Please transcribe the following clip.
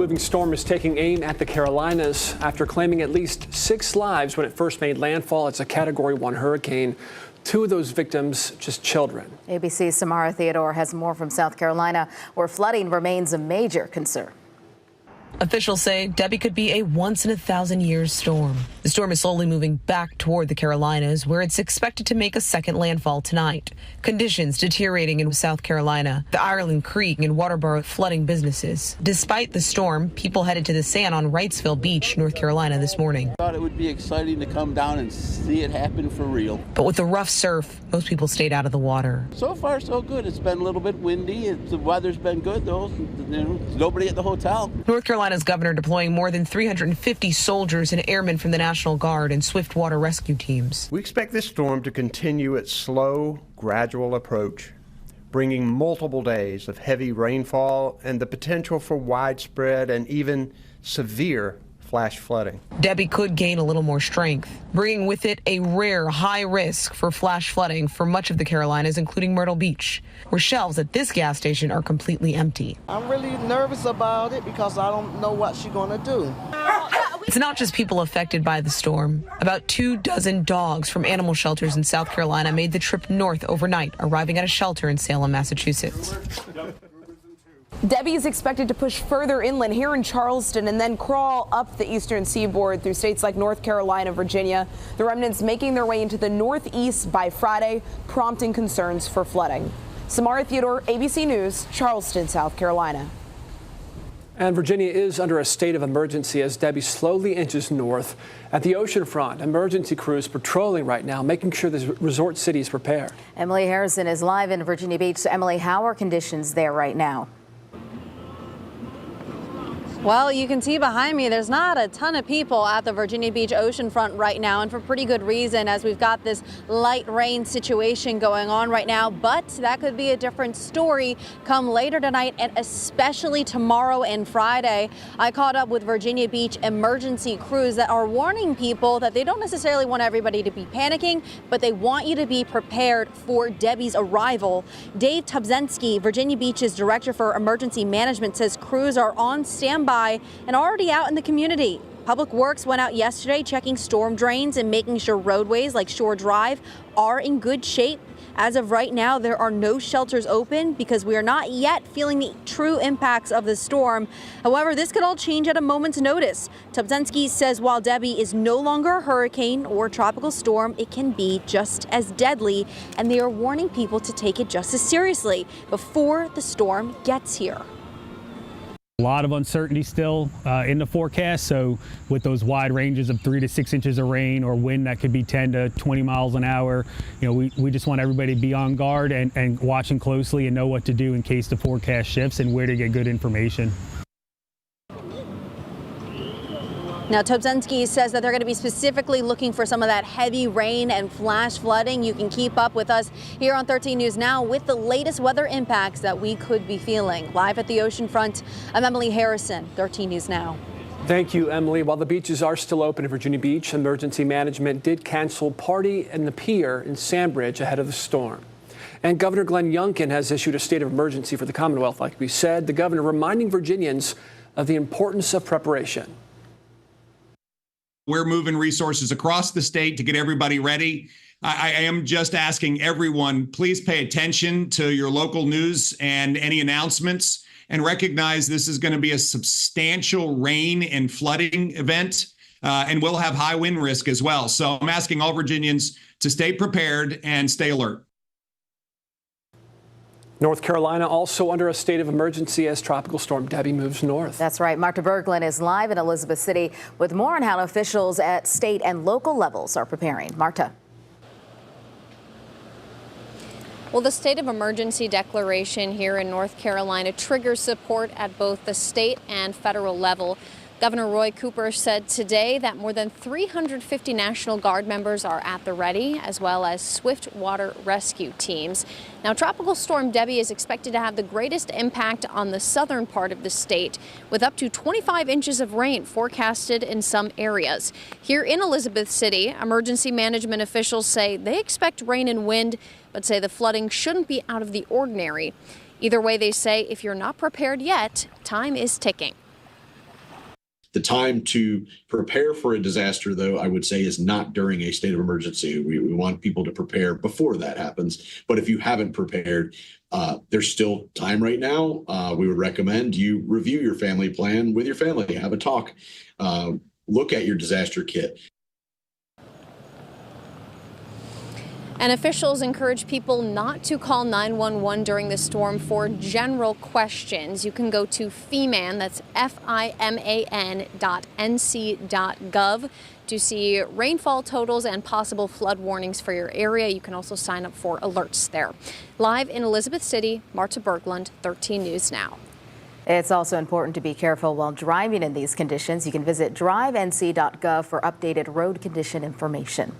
Moving storm is taking aim at the Carolinas after claiming at least 6 lives when it first made landfall. It's a Category 1 hurricane. 2 of those victims just children. ABC's Somara Theodore has more from South Carolina, where flooding remains a major concern. Officials say Debby could be a once-in-a-thousand-year storm. The storm is slowly moving back toward the Carolinas, where it's expected to make a second landfall tonight. Conditions deteriorating in South Carolina, the Ireland Creek and Waterboro flooding businesses. Despite the storm, people headed to the sand on Wrightsville Beach, North Carolina this morning. I thought it would be exciting to come down and see it happen for real. But with the rough surf, most people stayed out of the water. So far, so good. It's been a little bit windy. The weather's been good, though. Nobody at the hotel. North Carolina's governor deploying more than 350 soldiers and airmen from the National Guard and swift water rescue teams. We expect this storm to continue its slow, gradual approach, bringing multiple days of heavy rainfall and the potential for widespread and even severe flash flooding. Debby could gain a little more strength, bringing with it a rare high risk for flash flooding for much of the Carolinas, including Myrtle Beach, where shelves at this gas station are completely empty. I'm really nervous about it because I don't know what she's going to do. It's not just people affected by the storm. About 24 dogs from animal shelters in South Carolina made the trip north overnight, arriving at a shelter in Salem, Massachusetts. Debby is expected to push further inland here in Charleston and then crawl up the eastern seaboard through states like North Carolina, Virginia. The remnants making their way into the northeast by Friday, prompting concerns for flooding. Somara Theodore, ABC News, Charleston, South Carolina. And Virginia is under a state of emergency as Debby slowly inches north. At the oceanfront, emergency crews patrolling right now, making sure the resort city is prepared. Emily Harrison is live in Virginia Beach. So Emily, how are conditions there right now? Well, you can see behind me, there's not a ton of people at the Virginia Beach oceanfront right now, and for pretty good reason, as we've got this light rain situation going on right now. But that could be a different story come later tonight and especially tomorrow and Friday. I caught up with Virginia Beach emergency crews that are warning people that they don't necessarily want everybody to be panicking, but they want you to be prepared for Debby's arrival. Dave Tubzensky, Virginia Beach's director for emergency management, says crews are on standby and already out in the community. Public Works went out yesterday checking storm drains and making sure roadways like Shore Drive are in good shape. As of right now, there are no shelters open because we are not yet feeling the true impacts of the storm. However, this could all change at a moment's notice. Tubzensky says while Debby is no longer a hurricane or tropical storm, it can be just as deadly, and they are warning people to take it just as seriously before the storm gets here. A lot of uncertainty still in the forecast, so with those wide ranges of 3 to 6 inches of rain or wind that could be 10 to 20 miles an hour, we just want everybody to be on guard and watching closely and know what to do in case the forecast shifts and where to get good information. Now, Tubzensky says that they're going to be specifically looking for some of that heavy rain and flash flooding. You can keep up with us here on 13 News Now with the latest weather impacts that we could be feeling. Live at the oceanfront, I'm Emily Harrison, 13 News Now. Thank you, Emily. While the beaches are still open in Virginia Beach, emergency management did cancel party in the pier in Sandbridge ahead of the storm. And Governor Glenn Youngkin has issued a state of emergency for the Commonwealth. Like we said, the governor reminding Virginians of the importance of preparation. We're moving resources across the state to get everybody ready. I am just asking everyone, please pay attention to your local news and any announcements and recognize this is going to be a substantial rain and flooding event, and we'll have high wind risk as well. So I'm asking all Virginians to stay prepared and stay alert. North Carolina also under a state of emergency as Tropical Storm Debby moves north. That's right. Marta Berglund is live in Elizabeth City with more on how officials at state and local levels are preparing. Marta. Well, the state of emergency declaration here in North Carolina triggers support at both the state and federal level. Governor Roy Cooper said today that more than 350 National Guard members are at the ready, as well as swift water rescue teams. Now, Tropical Storm Debby is expected to have the greatest impact on the southern part of the state, with up to 25 inches of rain forecasted in some areas. Here in Elizabeth City, emergency management officials say they expect rain and wind, but say the flooding shouldn't be out of the ordinary. Either way, they say if you're not prepared yet, time is ticking. The time to prepare for a disaster, though, I would say, is not during a state of emergency. We want people to prepare before that happens. But if you haven't prepared, there's still time right now. We would recommend you review your family plan with your family, have a talk, look at your disaster kit. And officials encourage people not to call 911 during the storm for general questions. You can go to FIMAN, that's FIMAN.nc.gov to see rainfall totals and possible flood warnings for your area. You can also sign up for alerts there. Live in Elizabeth City, Marta Berglund, 13 News Now. It's also important to be careful while driving in these conditions. You can visit drivenc.gov for updated road condition information.